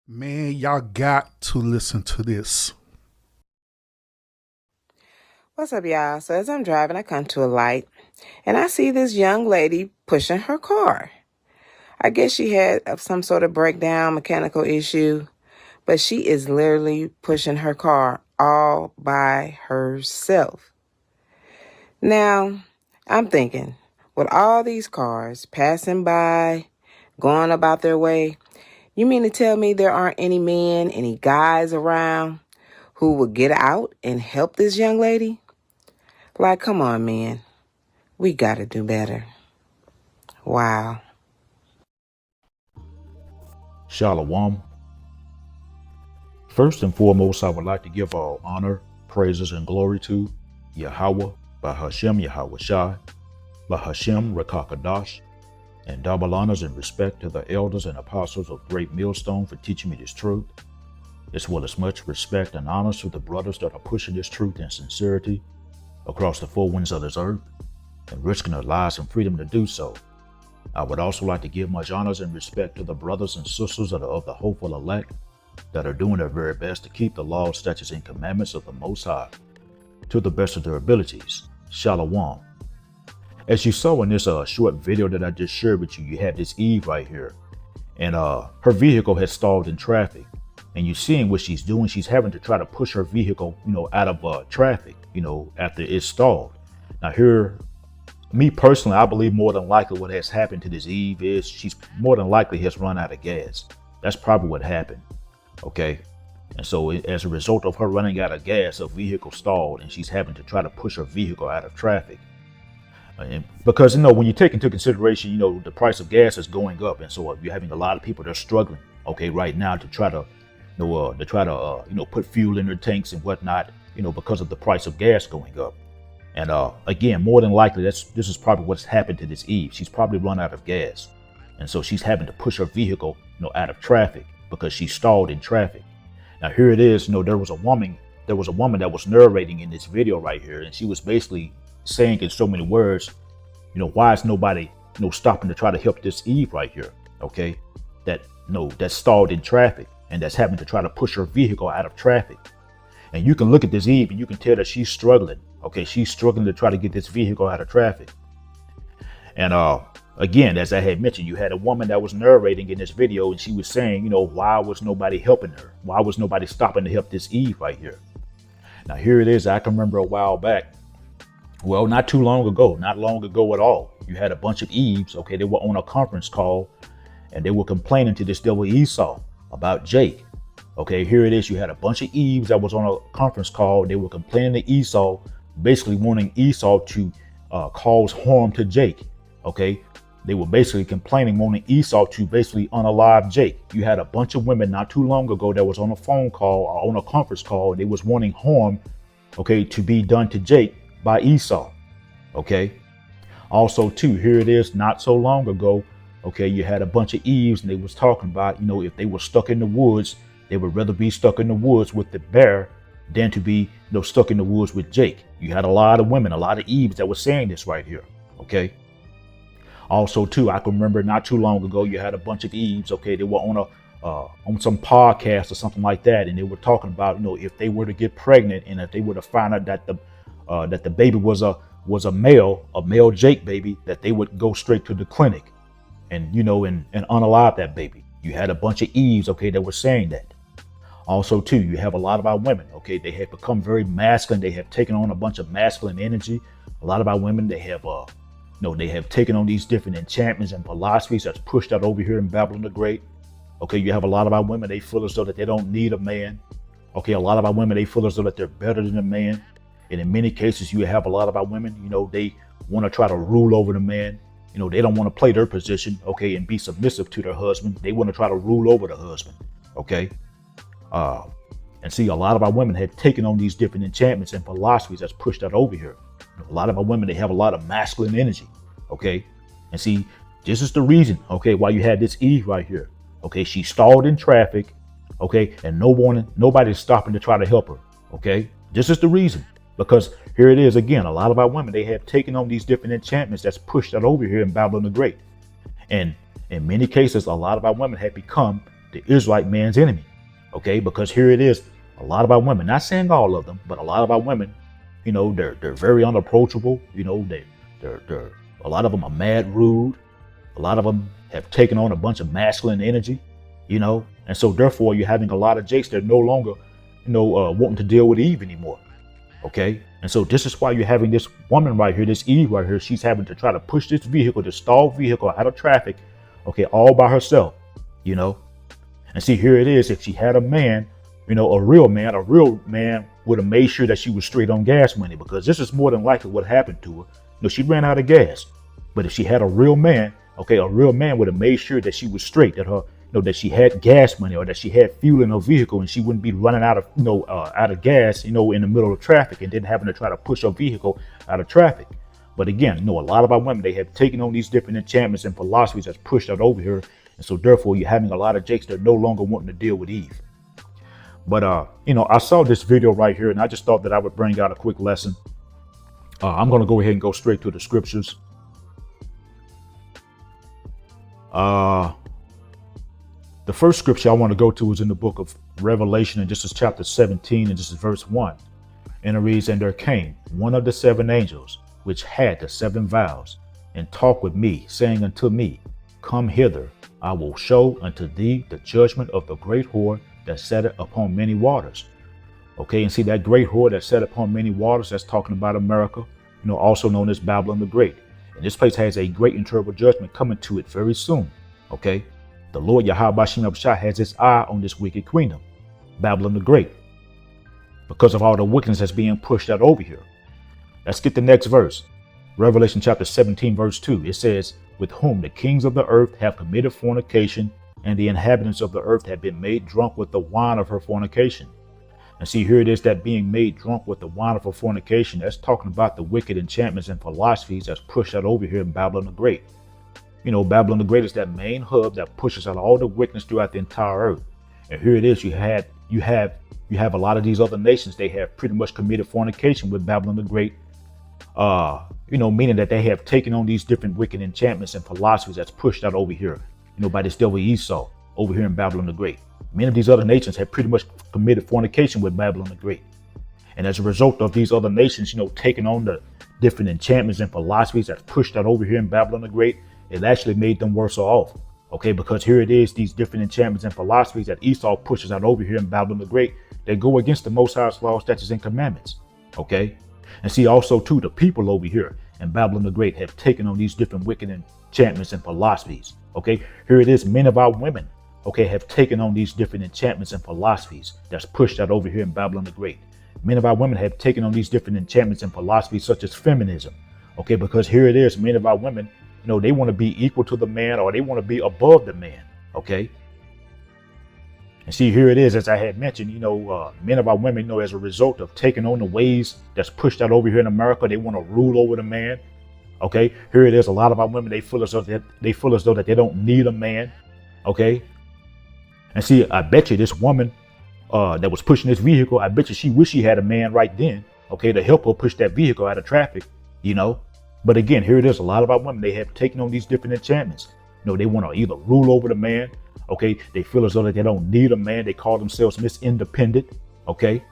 Man, y'all got to listen to this. What's up, y'all? So as I'm driving, I come to a light and I see this young lady pushing her car. I guess she had some sort of breakdown, mechanical issue, but she is literally pushing her car all by herself. Now, I'm thinking, with all these cars passing by, going about their way, you mean to tell me there aren't any men, any guys around who would get out and help this young lady? Like, come on, man. We gotta do better. Wow. Shalom. First and foremost, I would like to give all honor, praises, and glory to Yahweh, Bahashem Yahweh Shai, Bahashem Rakakadash, and double honors and respect to the elders and apostles of Great Millstone for teaching me this truth, as well as much respect and honors to the brothers that are pushing this truth and sincerity across the four winds of this earth and risking their lives and freedom to do so. I would also like to give much honors and respect to the brothers and sisters that are of the hopeful elect that are doing their very best to keep the laws, statutes, and commandments of the Most High to the best of their abilities. Shalom. As you saw in this short video that I just shared with you, you had this Eve right here, and her vehicle has stalled in traffic. And you're seeing what she's doing. She's having to try to push her vehicle, out of traffic, after it's stalled. Now here, me personally, I believe more than likely what has happened to this Eve is she's more than likely has run out of gas. That's probably what happened. Okay. And so as a result of her running out of gas, her vehicle stalled and she's having to try to push her vehicle out of traffic. And because, when you take into consideration, the price of gas is going up. And so you're having a lot of people that are struggling, okay, right now to try to, put fuel in their tanks and whatnot, because of the price of gas going up. And again, more than likely, this is probably what's happened to this Eve. She's probably run out of gas. And so she's having to push her vehicle, out of traffic because she stalled in traffic. Now here it is, there was a woman that was narrating in this video right here. And she was basically saying in so many words, why is nobody, stopping to try to help this Eve right here? Okay. That's stalled in traffic and that's having to try to push her vehicle out of traffic. And you can look at this Eve and you can tell that she's struggling. Okay, she's struggling to try to get this vehicle out of traffic. And again, as I had mentioned, you had a woman that was narrating in this video and she was saying, why was nobody helping her? Why was nobody stopping to help this Eve right here? Now here it is. I can remember a while back. Well, not too long ago, not long ago at all. You had a bunch of Eves. Okay, they were on a conference call and they were complaining to this devil Esau about Jake. Okay, here it is. You had a bunch of Eves that was on a conference call. They were complaining to Esau, basically wanting Esau to cause harm to Jake. Okay, they were basically complaining, wanting Esau to basically unalive Jake. You had a bunch of women not too long ago that was on a phone call or on a conference call. And they was wanting harm, okay, to be done to Jake by Esau. Okay, also too, here it is. Not so long ago, okay, you had a bunch of Eves and they was talking about, if they were stuck in the woods, they would rather be stuck in the woods with the bear than to be, stuck in the woods with Jake. You had a lot of women, a lot of Eves that were saying this right here. Okay. Also, too, I can remember not too long ago, you had a bunch of Eves. Okay, they were on some podcast or something like that, and they were talking about, if they were to get pregnant and if they were to find out that the baby was a male Jake baby, that they would go straight to the clinic and unalive that baby. You had a bunch of Eves, okay, that were saying that. Also, too, you have a lot of our women, okay, they have become very masculine. They have taken on a bunch of masculine energy. A lot of our women, they have, they have taken on these different enchantments and philosophies that's pushed out over here in Babylon the Great. Okay, you have a lot of our women, they feel as though that they don't need a man. Okay, a lot of our women, they feel as though that they're better than a man. And in many cases, you have a lot of our women, they want to try to rule over the man. They don't want to play their position, okay, and be submissive to their husband. They want to try to rule over the husband, okay? And see, a lot of our women have taken on these different enchantments and philosophies that's pushed out over here. A lot of our women, they have a lot of masculine energy, okay? And see, this is the reason, okay, why you had this Eve right here. Okay, she stalled in traffic, okay, and nobody's stopping to try to help her, okay? This is the reason. Because here it is again, a lot of our women, they have taken on these different enchantments that's pushed out over here in Babylon the Great. And in many cases, a lot of our women have become the Israelite man's enemy. Okay, because here it is, a lot of our women, not saying all of them, but a lot of our women, they're very unapproachable. They're a lot of them are mad rude. A lot of them have taken on a bunch of masculine energy, and so therefore you're having a lot of Jakes that are no longer, wanting to deal with Eve anymore. Okay, and so this is why you're having this woman right here, this Eve right here. She's having to try to push this vehicle, this stalled vehicle, out of traffic, okay, all by herself, And see, here it is. If she had a man, a real man would have made sure that she was straight on gas money, because this is more than likely what happened to her. She ran out of gas. But if she had a real man, okay, a real man would have made sure that she was straight, that that she had gas money, or that she had fuel in her vehicle, and she wouldn't be running out of gas, in the middle of traffic, and then having to try to push her vehicle out of traffic. But again, a lot of our women, they have taken on these different enchantments and philosophies that's pushed out over here. And so therefore you're having a lot of Jakes that are no longer wanting to deal with Eve. But, I saw this video right here, and I just thought that I would bring out a quick lesson. I'm going to go ahead and go straight to the scriptures. The first scripture I want to go to is in the book of Revelation, and this is chapter 17, and this is verse 1. And it reads, "And there came one of the 7 angels, which had the 7 vials, and talked with me, saying unto me, Come hither, I will show unto thee the judgment of the great whore that sat upon many waters." Okay, and see that great whore that sat upon many waters, that's talking about America, also known as Babylon the Great. And this place has a great and terrible judgment coming to it very soon. Okay, the Lord Yahweh Bashim Abshai has his eye on this wicked queendom, Babylon the Great, because of all the wickedness that's being pushed out over here. Let's get the next verse. Revelation chapter 17, verse 2. It says, "With whom the kings of the earth have committed fornication, and the inhabitants of the earth have been made drunk with the wine of her fornication." And see, here it is, that being made drunk with the wine of her fornication, that's talking about the wicked enchantments and philosophies that's pushed out over here in Babylon the Great. Babylon the Great is that main hub that pushes out all the wickedness throughout the entire earth. And here it is, you have a lot of these other nations, they have pretty much committed fornication with Babylon the Great, meaning that they have taken on these different wicked enchantments and philosophies that's pushed out over here, by this devil Esau over here in Babylon the Great. Many of these other nations have pretty much committed fornication with Babylon the Great. And as a result of these other nations, taking on the different enchantments and philosophies that's pushed out over here in Babylon the Great, it actually made them worse off. Okay, because here it is, these different enchantments and philosophies that Esau pushes out over here in Babylon the Great, they go against the Most High's laws, statutes, and commandments. Okay, and see also too, the people over here in Babylon the Great have taken on these different wicked enchantments and philosophies. Okay, here it is, many of our women, okay, have taken on these different enchantments and philosophies that's pushed out over here in Babylon the Great. Many of our women have taken on these different enchantments and philosophies such as feminism. Okay, because here it is, many of our women, they want to be equal to the man, or they want to be above the man. Okay. And see, here it is, as I had mentioned, many of our women, as a result of taking on the ways that's pushed out over here in America, they want to rule over the man. Okay. Here it is. A lot of our women, they feel as though that they don't need a man. Okay. And see, I bet you this woman that was pushing this vehicle, I bet you she wished she had a man right then, okay, to help her push that vehicle out of traffic, But again, here it is. A lot of our women, they have taken on these different enchantments. They want to either rule over the man. Okay. They feel as though that they don't need a man. They call themselves Miss Independent. Okay.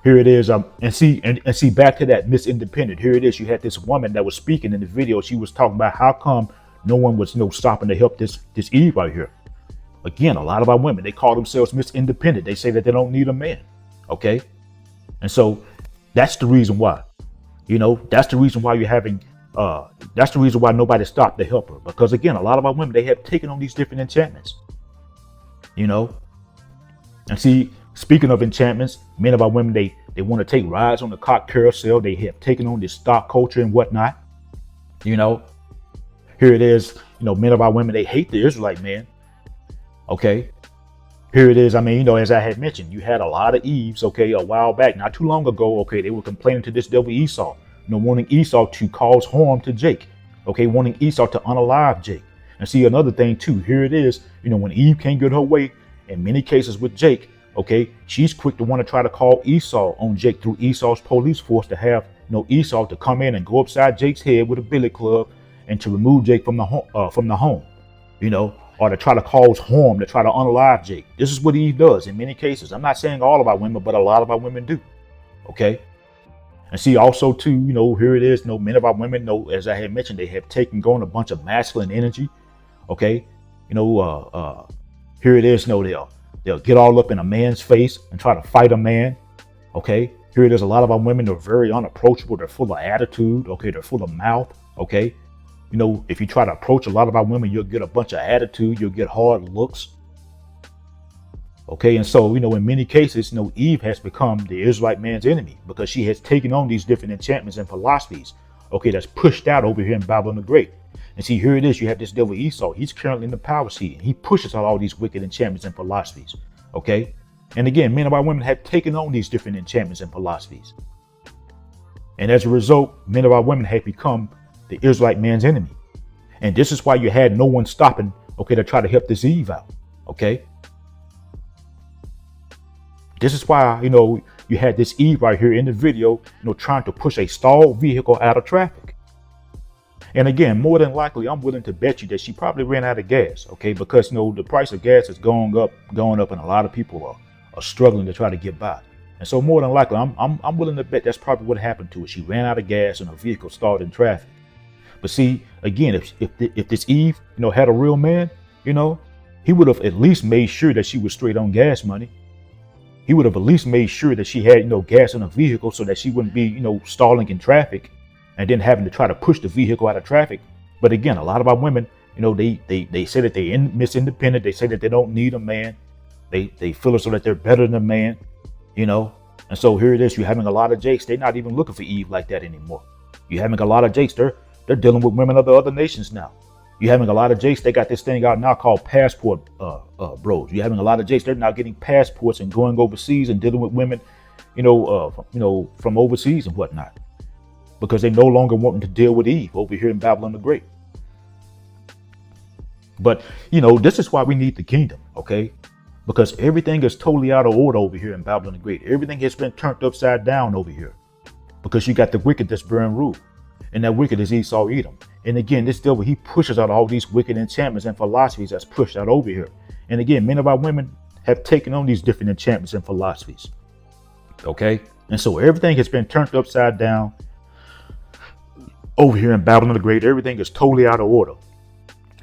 Here it is. And see back to that Miss Independent. Here it is. You had this woman that was speaking in the video. She was talking about how come no one was, stopping to help this Eve right here. Again, a lot of our women, they call themselves Miss Independent. They say that they don't need a man. Okay. And so that's the reason why. That's the reason why you're having, that's the reason why nobody stopped to help her. Because again, a lot of our women, they have taken on these different enchantments, And see, speaking of enchantments, many of our women, they want to take rides on the cock carousel. They have taken on this stock culture and whatnot. Here it is, many of our women, they hate the Israelite man. Okay. Here it is. I mean, as I had mentioned, you had a lot of Eves, okay, a while back, not too long ago. Okay. They were complaining to this devil Esau, wanting Esau to cause harm to Jake. Okay. Wanting Esau to unalive Jake. And see, another thing too, here it is, when Eve can't get her way, in many cases with Jake, okay, she's quick to want to try to call Esau on Jake through Esau's police force to have, Esau to come in and go upside Jake's head with a billy club and to remove Jake from the home, or to try to cause harm, to try to unalive Jake. This is what Eve does in many cases. I'm not saying all of our women, but a lot of our women do. Okay. And see, also too, here it is, many of our women, as I had mentioned, they have taken on a bunch of masculine energy. Okay. Here it is, they'll get all up in a man's face and try to fight a man. Okay. Here it is. A lot of our women are very unapproachable. They're full of attitude. Okay. They're full of mouth. Okay. If you try to approach a lot of our women, you'll get a bunch of attitude. You'll get hard looks. Okay. And so, in many cases, Eve has become the Israelite man's enemy because she has taken on these different enchantments and philosophies. Okay. That's pushed out over here in Babylon the Great. And see, here it is. You have this devil Esau. He's currently in the power seat and he pushes out all these wicked enchantments and philosophies. Okay. And again, many of our women have taken on these different enchantments and philosophies. And as a result, many of our women have become the Israelite man's enemy. And this is why you had no one stopping, to try to help this Eve out. Okay. This is why, you had this Eve right here in the video, trying to push a stalled vehicle out of traffic. And again, more than likely, I'm willing to bet you that she probably ran out of gas. Okay. Because, the price of gas is going up, and a lot of people are struggling to try to get by. And so more than likely, I'm willing to bet that's probably what happened to her. She ran out of gas and her vehicle stalled in traffic. But see, again, if this Eve, had a real man, he would have at least made sure that she was straight on gas money. He would have at least made sure that she had, gas in her vehicle so that she wouldn't be, stalling in traffic and then having to try to push the vehicle out of traffic. But again, a lot of our women, they say that they're Miss Independent. They say that they don't need a man. They feel as though that they're better than a man, And so here it is. You're having a lot of Jakes. They're not even looking for Eve like that anymore. You're having a lot of Jakes. They're dealing with women of the other nations now. You're having a lot of Jakes. They got this thing out now called passport bros. You're having a lot of Jakes. They're now getting passports and going overseas and dealing with women, from overseas and whatnot, because they no longer wanting to deal with Eve over here in Babylon the Great. But, this is why we need the kingdom. Okay. Because everything is totally out of order over here in Babylon the Great. Everything has been turned upside down over here because you got the wicked that's bearing rule. And that wicked is Esau Edom. And again, this devil, he pushes out all these wicked enchantments and philosophies that's pushed out over here. And again, many of our women have taken on these different enchantments and philosophies. Okay. And so everything has been turned upside down over here in Babylon the Great. Everything is totally out of order.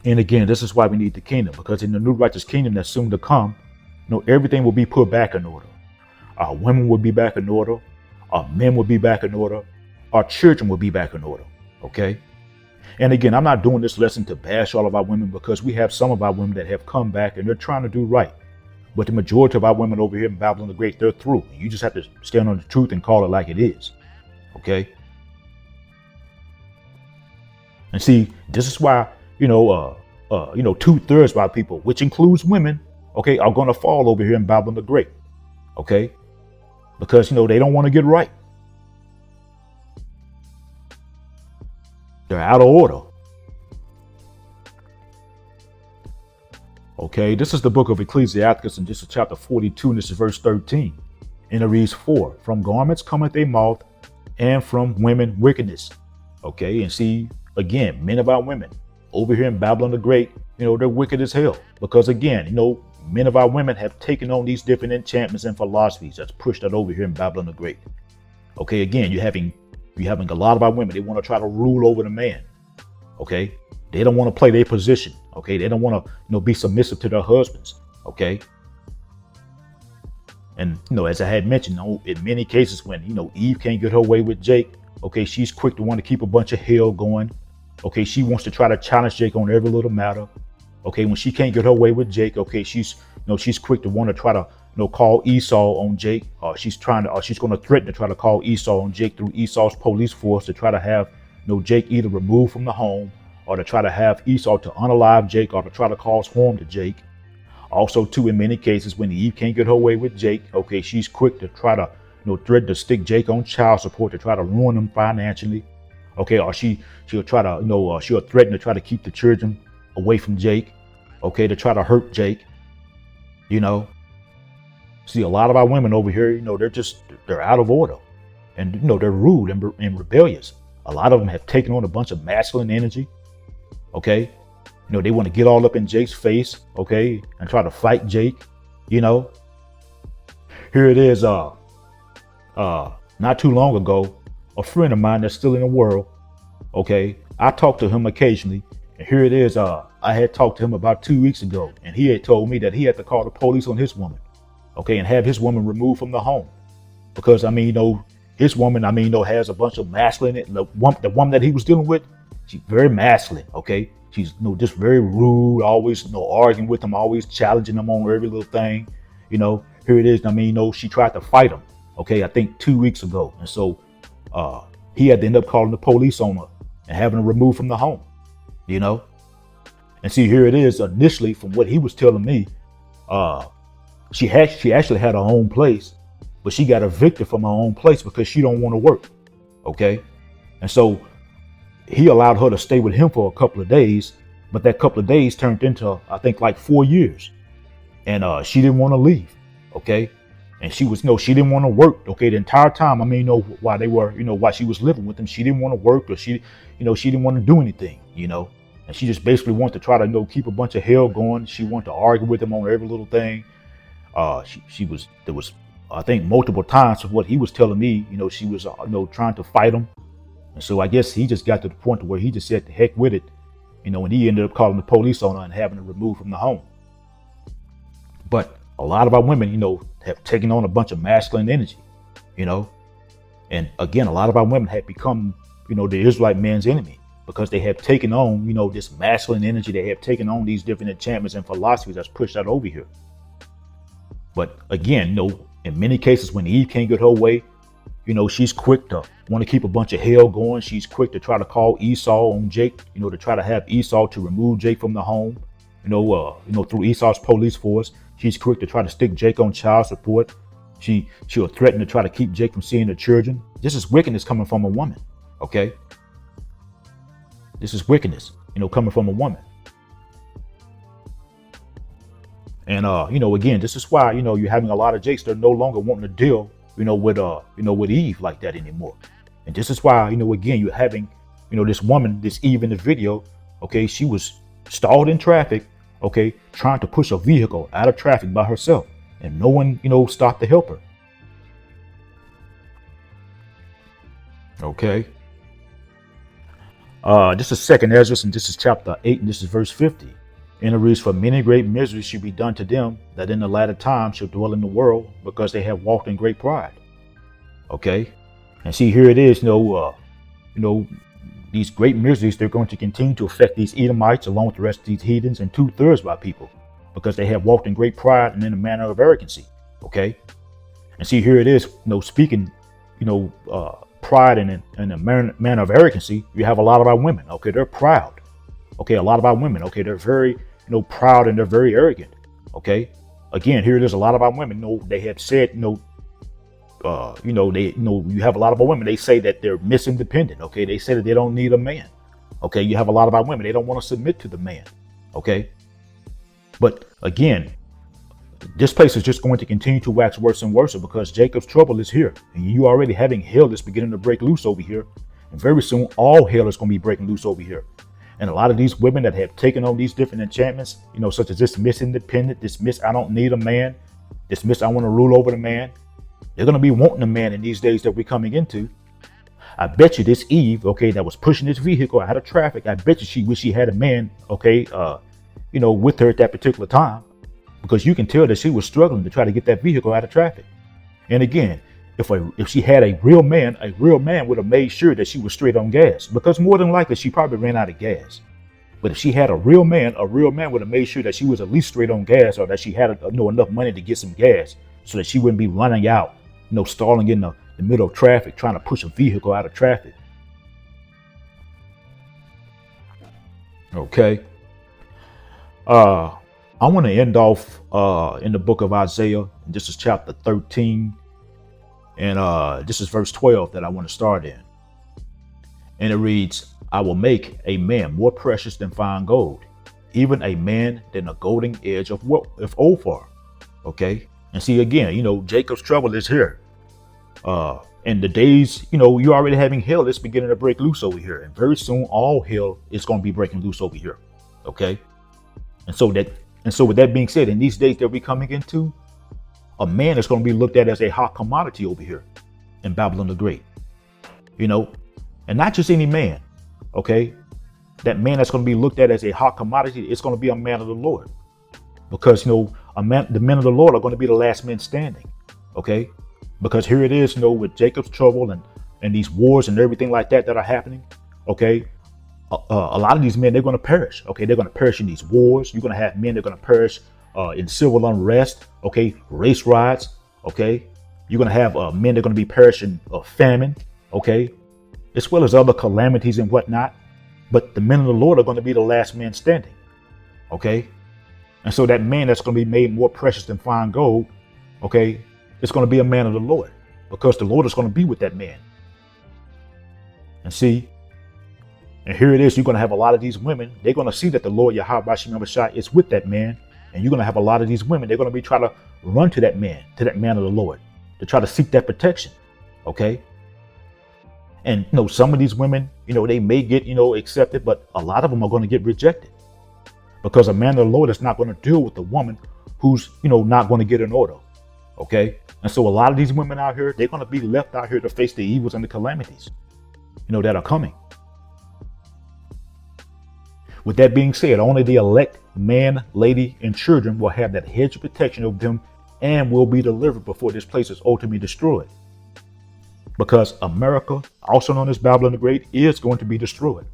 And again, this is why we need the kingdom, because in the new righteous kingdom that's soon to come, everything will be put back in order. Our women will be back in order. Our men will be back in order. Our children will be back in order. Okay. And again, I'm not doing this lesson to bash all of our women, because we have some of our women that have come back and they're trying to do right. But the majority of our women over here in Babylon the Great, they're through. You just have to stand on the truth and call it like it is. Okay. And see, this is why, 2/3 of our people, which includes women, okay, are going to fall over here in Babylon the Great. Okay. Because, they don't want to get right. They're out of order. Okay, this is the book of Ecclesiasticus, and this is chapter 42, and this is verse 13. And it reads, "For from garments cometh a moth, and from women wickedness." Okay, and see, again, men of our women over here in Babylon the Great, they're wicked as hell. Because again, men of our women have taken on these different enchantments and philosophies that's pushed out over here in Babylon the Great. Okay, again, you're having a lot of our women, they want to try to rule over the man. Okay, they don't want to play their position. Okay, they don't want to, be submissive to their husbands. Okay. And, as I had mentioned, in many cases when, Eve can't get her way with Jake, okay, she's quick to want to keep a bunch of hell going. Okay, she wants to try to challenge Jake on every little matter. Okay, when she can't get her way with Jake, okay, she's quick to want to try to, call Esau on Jake. She's going to threaten to try to call Esau on Jake through Esau's police force to try to have, Jake either removed from the home, or to try to have Esau to unalive Jake, or to try to cause harm to Jake. Also, too, in many cases, when Eve can't get her way with Jake, okay, she's quick to try to, threaten to stick Jake on child support to try to ruin him financially. Okay, or she'll try to, she'll threaten to try to keep the children away from Jake. Okay, to try to hurt Jake. See, a lot of our women over here, they're out of order, and they're rude and rebellious. A lot of them have taken on a bunch of masculine energy. Okay, You know, they want to get all up in Jake's face, okay, and try to fight Jake. You know, here it is. Not too long ago, a friend of mine that's still in the world, okay, I talk to him occasionally, and here it is. I had talked to him about 2 weeks ago, and he had told me that he had to call the police on his woman, okay, and have his woman removed from the home because his woman, has a bunch of masculine. The woman that he was dealing with, she's very masculine, okay. She's just very rude, always arguing with him, always challenging him on every little thing. Here it is. She tried to fight him, okay, I think 2 weeks ago, and so he had to end up calling the police on her and having her removed from the home. And see, here it is. Initially, from what he was telling me, she actually had her own place, but she got evicted from her own place because she don't want to work. Okay. And so he allowed her to stay with him for a couple of days, but that couple of days turned into, I think, like 4 years. And she didn't want to leave. Okay. And she was, she didn't want to work. Okay. The entire time. While they were, while she was living with him, she didn't want to work, or she didn't want to do anything, and she just basically wanted to try to, keep a bunch of hell going. She wanted to argue with him on every little thing. There was, I think, multiple times of what he was telling me, she was, trying to fight him. And so I guess he just got to the point where he just said, the heck with it, and he ended up calling the police on her and having her removed from the home. But a lot of our women, have taken on a bunch of masculine energy, and again, a lot of our women have become, the Israelite man's enemy because they have taken on, this masculine energy. They have taken on these different enchantments and philosophies that's pushed out over here. But again, in many cases, when Eve can't get her way, she's quick to want to keep a bunch of hell going. She's quick to try to call Esau on Jake, to try to have Esau to remove Jake from the home, through Esau's police force. She's quick to try to stick Jake on child support. She'll threaten to try to keep Jake from seeing the children. This is wickedness coming from a woman. Okay. This is wickedness, coming from a woman. And, again, this is why, you're having a lot of Jakes that are no longer wanting to deal, with Eve like that anymore. And this is why, again, you're having, this woman, this Eve in the video. Okay. She was stalled in traffic. Okay. Trying to push a vehicle out of traffic by herself, and no one, stopped to help her. Okay. This is 2nd Ezra, and this is chapter 8, and this is verse 50. And it reads, "For many great miseries should be done to them that in the latter time shall dwell in the world, because they have walked in great pride." Okay. And see, here it is, these great miseries, they're going to continue to affect these Edomites along with the rest of these heathens and 2/3 of our people, because they have walked in great pride and in a manner of arrogancy. Okay. And see, here it is, speaking, pride and in a manner of arrogancy. You have a lot of our women. Okay. They're proud. Okay. A lot of our women. Okay. They're very, proud, and they're very arrogant. Okay. Again, here it is. A lot of our women, they have said, you have a lot of our women. They say that they're Miss Independent. Okay. They say that they don't need a man. Okay. You have a lot of our women. They don't want to submit to the man. Okay. But again, this place is just going to continue to wax worse and worse because Jacob's trouble is here, and you already having hell that's beginning to break loose over here. And very soon, all hell is going to be breaking loose over here. And a lot of these women that have taken on these different enchantments, such as this Miss Independent, this Miss I don't need a man, this Miss I want to rule over the man, they're going to be wanting a man in these days that we're coming into. I bet you this Eve, okay, that was pushing this vehicle out of traffic, I bet you she wish she had a man, okay, with her at that particular time, because you can tell that she was struggling to try to get that vehicle out of traffic. And again, if she had a real man would have made sure that she was straight on gas, because more than likely she probably ran out of gas. But if she had a real man would have made sure that she was at least straight on gas, or that she had enough money to get some gas so that she wouldn't be running out, stalling in the middle of traffic, trying to push a vehicle out of traffic. Okay. I want to end off in the book of Isaiah. And this is chapter 13. And this is verse 12 that I want to start in. And it reads, "I will make a man more precious than fine gold, even a man than a golden edge of Ophir." Okay. And see, again, Jacob's trouble is here. And the days, you're already having hell that's beginning to break loose over here. And very soon, all hell is going to be breaking loose over here. Okay. And so with that being said, in these days that we're coming into, a man is going to be looked at as a hot commodity over here in Babylon the Great. You know, and not just any man. Okay. That man that's going to be looked at as a hot commodity, it's going to be a man of the Lord. Because, the men of the Lord are going to be the last men standing. Okay. Because here it is, with Jacob's trouble and these wars and everything like that are happening. Okay. A lot of these men, they're going to perish. Okay. They're going to perish in these wars. You're going to have men that are going to perish in civil unrest. Okay. Race riots. Okay. You're going to have men that are going to be perishing of famine. Okay. As well as other calamities and whatnot. But the men of the Lord are going to be the last man standing. Okay. And so that man that's going to be made more precious than fine gold. Okay. It's going to be a man of the Lord, because the Lord is going to be with that man. And see, and here it is, you're going to have a lot of these women. They're going to see that the Lord Yahweh Bashim Yahushua is with that man. And you're going to have a lot of these women. They're going to be trying to run to that man of the Lord, to try to seek that protection. Okay. And, some of these women, they may get, accepted, but a lot of them are going to get rejected, because a man of the Lord is not going to deal with a woman who's, not going to get an order. Okay. And so a lot of these women out here, they're going to be left out here to face the evils and the calamities, that are coming. With that being said, only the elect man, lady, and children will have that hedge of protection over them and will be delivered before this place is ultimately destroyed. Because America, also known as Babylon the Great, is going to be destroyed.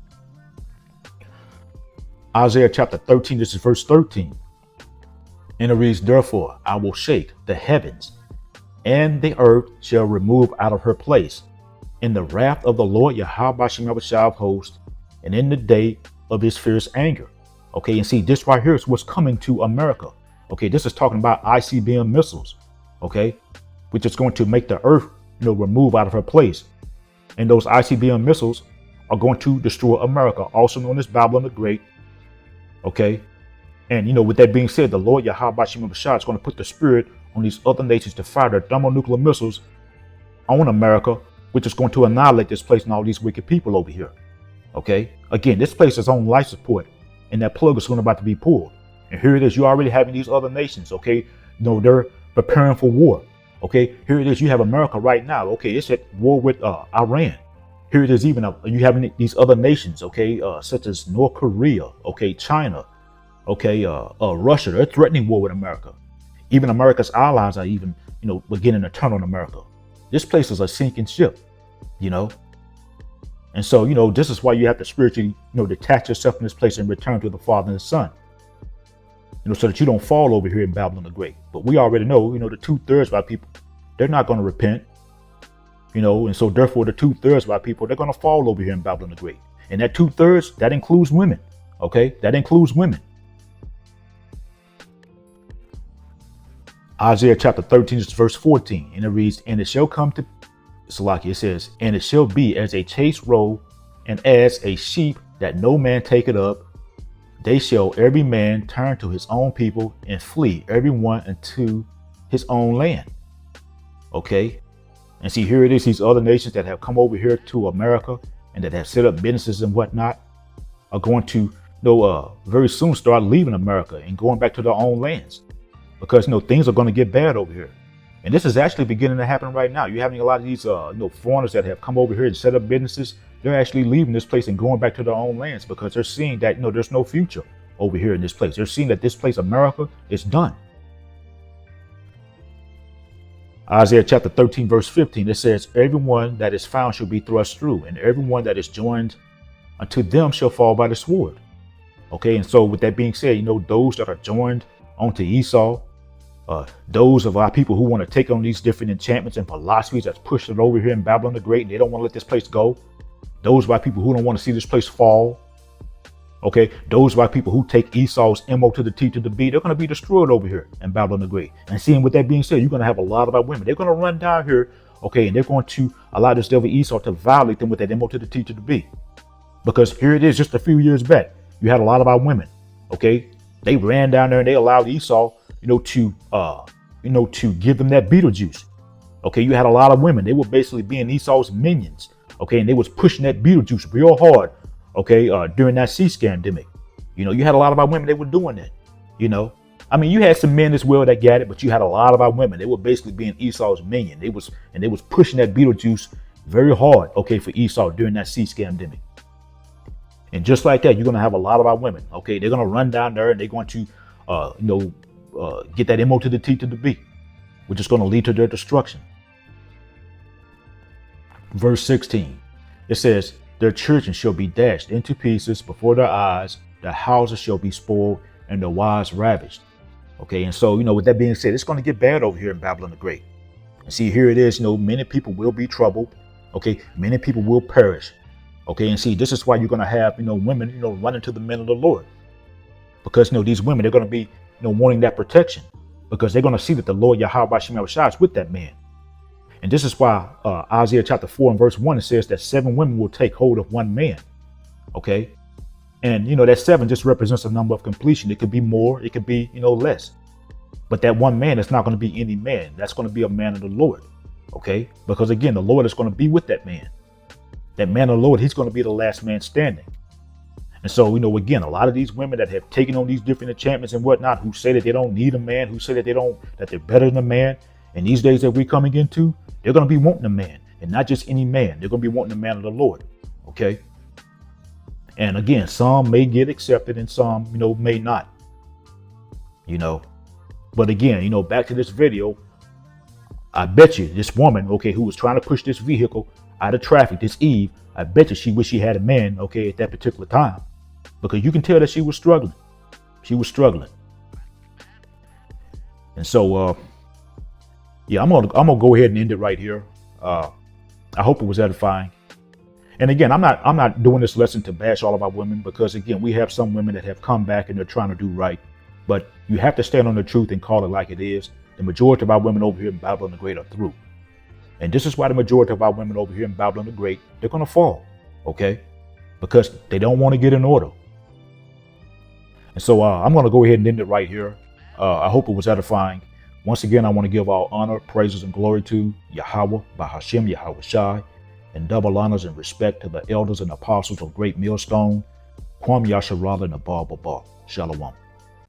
Isaiah chapter 13, this is verse 13. And it reads, therefore, I will shake the heavens, and the earth shall remove out of her place in the wrath of the Lord Yahweh Bashim Yahushua of hosts, and in the day of his fierce anger. Okay, and see, this right here is what's coming to America. Okay, this is talking about ICBM missiles. Okay, which is going to make the earth, remove out of her place. And those ICBM missiles are going to destroy America, also known as Babylon the Great. Okay. And, with that being said, the Lord Yahweh Bashim Yahushua is going to put the spirit on these other nations to fire their thermonuclear missiles on America, which is going to annihilate this place and all these wicked people over here. Okay. Again, this place is on life support, and that plug is soon about to be pulled. And here it is. You already having these other nations. Okay. They're preparing for war. Okay. Here it is. You have America right now. Okay. It's at war with Iran. Here it is. Even you having these other nations. Okay. Such as North Korea. Okay. China. Okay. Russia. They're threatening war with America. Even America's allies are even, beginning to turn on America. This place is a sinking ship, And so, this is why you have to spiritually, detach yourself from this place and return to the Father and the Son. So that you don't fall over here in Babylon the Great. But we already know, the 2/3 of our people, they're not going to repent. And so therefore the 2/3 of our people, they're going to fall over here in Babylon the Great. And that 2/3, that includes women. Okay, that includes women. Isaiah chapter 13, verse 14, and it reads, and it shall come to Salaki, it says, and it shall be as a chased roe and as a sheep that no man taketh up. They shall every man turn to his own people and flee every one unto his own land. Okay. And see, here it is. These other nations that have come over here to America and that have set up businesses and whatnot are going to, very soon start leaving America and going back to their own lands, because, things are going to get bad over here. And this is actually beginning to happen right now. You're having a lot of these, foreigners that have come over here and set up businesses. They're actually leaving this place and going back to their own lands, because they're seeing that, there's no future over here in this place. They're seeing that this place, America, is done. Isaiah chapter 13, verse 15, it says, everyone that is found shall be thrust through, and everyone that is joined unto them shall fall by the sword. Okay, and so with that being said, those that are joined onto Esau, those of our people who want to take on these different enchantments and philosophies that's pushed it over here in Babylon the Great, and they don't want to let this place go. Those of our people who don't want to see this place fall. Okay, those of our people who take Esau's MO to the T to the B, they're going to be destroyed over here in Babylon the Great. And seeing with that being said, you're going to have a lot of our women. They're going to run down here, okay, and they're going to allow this devil Esau to violate them with that MO to the T to the B. Because here it is, just a few years back, you had a lot of our women, okay? They ran down there and they allowed Esau, to give them that Beetlejuice. Okay, you had a lot of women. They were basically being Esau's minions. Okay, and they was pushing that Beetlejuice real hard. Okay, during that C-scandemic. You know, you had a lot of our women, they were doing that, you know. I mean, you had some men as well that got it, but you had a lot of our women. They were basically being Esau's minion. They was pushing that Beetlejuice very hard, okay, for Esau during that seed scamdemic. And just like that, you're going to have a lot of our women, okay? They're going to run down there and they're going to, get that MO to the T to the B, which is going to lead to their destruction. Verse 16, it says, their children shall be dashed into pieces before their eyes. Their houses shall be spoiled and their wives ravished. Okay, and so, with that being said, it's going to get bad over here in Babylon the Great. And see, here it is, many people will be troubled. Okay, many people will perish. Okay, and see, this is why you're going to have, women, running to the men of the Lord. Because, these women, they're going to be, wanting that protection. Because they're going to see that the Lord Yahweh Shem Yahushua is with that man. And this is why Isaiah chapter 4 and verse 1, it says that 7 women will take hold of one man. Okay. And, that 7 just represents a number of completion. It could be more, it could be, less. But that one man is not going to be any man. That's going to be a man of the Lord. Okay. Because again, the Lord is going to be with that man. That man of the Lord, he's going to be the last man standing. And so, again, a lot of these women that have taken on these different enchantments and whatnot, who say that they don't need a man, who say that that they're better than a man. And these days that we're coming into, they're going to be wanting a man, and not just any man. They're going to be wanting a man of the Lord. Okay. And again, some may get accepted and some, may not, but again, back to this video, I bet you this woman, okay, who was trying to push this vehicle out of traffic, this Eve, I bet you she wished she had a man, okay, at that particular time, because you can tell that she was struggling. She was struggling. And so, yeah, I'm gonna go ahead and end it right here. I hope it was edifying. And again, I'm not doing this lesson to bash all of our women, because again, we have some women that have come back and they're trying to do right. But you have to stand on the truth and call it like it is. The majority of our women over here in Babylon the Great are through. And this is why the majority of our women over here in Babylon the Great, they're gonna fall, okay? Because they don't want to get in order. And so I'm gonna go ahead and end it right here. I hope it was edifying. Once again, I want to give all honor, praises, and glory to Yahweh, Bahashem Yahushai, and double honors and respect to the elders and apostles of Great Millstone, Kwam Yasharala and Abba Baba. Shalom.